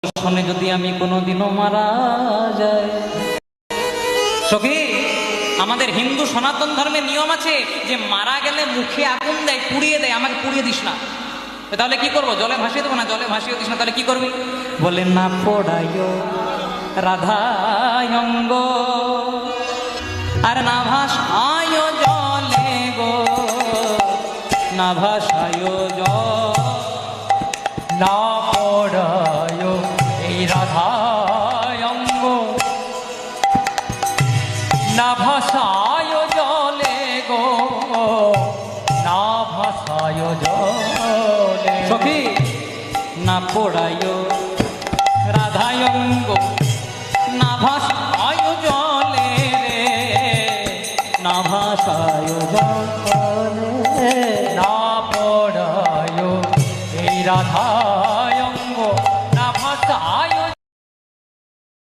শুনে যদি আমি কোনোদিনও মারা যাই। সখী, আমাদের হিন্দু সনাতন ধর্মের নিয়ম আছে যে মারা গেলে মুখে আগুন দেয়, পুড়িয়ে দেয়। আমাকে পুড়িয়ে দিস না। তাহলে কি করবো? জলে ভাসিয়ে দেবো না? জলে ভাসিয়ে দিস না, তাহলে কি করবি? বলে না পোড়াইও রাধায়ঙ্গ আর না ভাসায় জলে গো, না ভাসায় জল, না পোড়ায় এই রাধায়ঙ্গ, না ভাসায় জলে গো, না ভাসায় জলে। সখী, না পোড়ায় রাধায়ঙ্গ না ভাসায় জলে রে, না ভাসায় জলে, না পোড়ায় এই রাধা